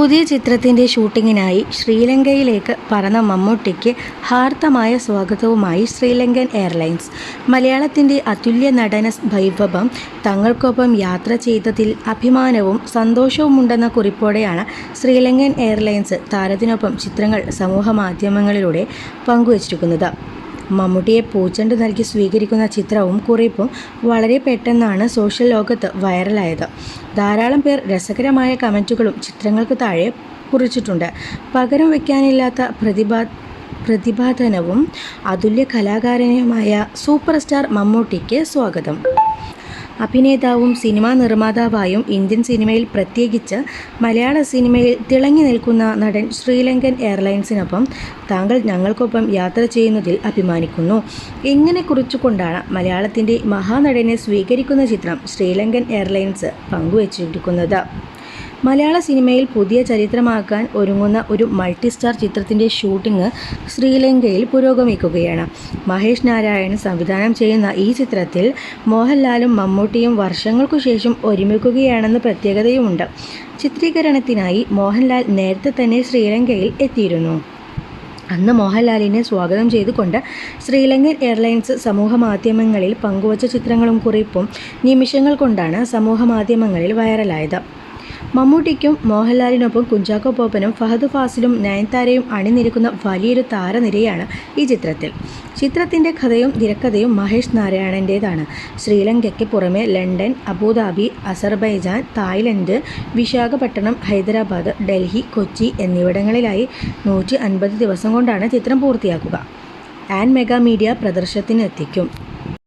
പുതിയ ചിത്രത്തിൻ്റെ ഷൂട്ടിങ്ങിനായി ശ്രീലങ്കയിലേക്ക് പറന്ന മമ്മൂട്ടിക്ക് ഹാർദമായ സ്വാഗതവുമായി ശ്രീലങ്കൻ എയർലൈൻസ്. മലയാളത്തിൻ്റെ അതുല്യ നടന വൈഭവം തങ്ങൾക്കൊപ്പം യാത്ര ചെയ്തതിൽ അഭിമാനവും സന്തോഷവുമുണ്ടെന്ന കുറിപ്പോടെയാണ് ശ്രീലങ്കൻ എയർലൈൻസ് താരത്തിനൊപ്പം ചിത്രങ്ങൾ സമൂഹമാധ്യമങ്ങളിലൂടെ പങ്കുവച്ചിരിക്കുന്നത്. മമ്മൂട്ടിയെ പൂച്ചെണ്ട് നൽകി സ്വീകരിക്കുന്ന ചിത്രവും കുറിപ്പും വളരെ പെട്ടെന്നാണ് സോഷ്യൽ ലോകത്ത് വൈറലായത്. ധാരാളം പേർ രസകരമായ കമൻറ്റുകളും ചിത്രങ്ങൾക്ക് താഴെ കുറിച്ചിട്ടുണ്ട്. പകരം വയ്ക്കാനില്ലാത്ത പ്രതിഭാധനവും അതുല്യ കലാകാരനുമായ സൂപ്പർ സ്റ്റാർ മമ്മൂട്ടിക്ക് സ്വാഗതം. അഭിനേതാവും സിനിമാ നിർമ്മാതാവായും ഇന്ത്യൻ സിനിമയിൽ പ്രത്യേകിച്ച് മലയാള സിനിമയിൽ തിളങ്ങി നിൽക്കുന്ന നടൻ ശ്രീലങ്കൻ എയർലൈൻസിനൊപ്പം താങ്കൾ ഞങ്ങൾക്കൊപ്പം യാത്ര ചെയ്യുന്നതിൽ അഭിമാനിക്കുന്നു. ഇങ്ങനെ കുറിച്ചുകൊണ്ടാണ് മലയാളത്തിൻ്റെ മഹാനടനെ സ്വീകരിക്കുന്ന ചിത്രം ശ്രീലങ്കൻ എയർലൈൻസ് പങ്കുവച്ചിരിക്കുന്നത്. മലയാള സിനിമയിൽ പുതിയ ചരിത്രമാക്കാൻ ഒരുങ്ങുന്ന ഒരു മൾട്ടി സ്റ്റാർ ചിത്രത്തിൻ്റെ ഷൂട്ടിംഗ് ശ്രീലങ്കയിൽ പുരോഗമിക്കുകയാണ്. മഹേഷ് നാരായൺ സംവിധാനം ചെയ്യുന്ന ഈ ചിത്രത്തിൽ മോഹൻലാലും മമ്മൂട്ടിയും വർഷങ്ങൾക്കു ശേഷം ഒരുമിക്കുകയാണെന്ന പ്രത്യേകതയുമുണ്ട്. ചിത്രീകരണത്തിനായി മോഹൻലാൽ നേരത്തെ തന്നെ ശ്രീലങ്കയിൽ എത്തിയിരുന്നു. അന്ന് മോഹൻലാലിനെ സ്വാഗതം ചെയ്തുകൊണ്ട് ശ്രീലങ്കൻ എയർലൈൻസ് സമൂഹമാധ്യമങ്ങളിൽ പങ്കുവച്ച ചിത്രങ്ങളും കുറിപ്പും നിമിഷങ്ങൾ കൊണ്ടാണ് സമൂഹമാധ്യമങ്ങളിൽ വൈറലായത്. മമ്മൂട്ടിക്കും മോഹൻലാലിനൊപ്പം കുഞ്ചാക്കോ ബോബനും ഫഹദ് ഫാസിലും നയൻതാരയും അണിനിരക്കുന്ന വലിയൊരു താരനിരയാണ് ഈ ചിത്രത്തിൽ. ചിത്രത്തിൻ്റെ കഥയും തിരക്കഥയും മഹേഷ് നാരായണൻ്റേതാണ്. ശ്രീലങ്കയ്ക്ക് പുറമെ London, Abu Dhabi, Azerbaijan, Thailand, Visakhapatnam, Hyderabad, Delhi, Kochi എന്നിവിടങ്ങളിലായി 150 ദിവസം കൊണ്ടാണ് ചിത്രം പൂർത്തിയാക്കുക. And Mega Media പ്രദർശനത്തിനെത്തിക്കും.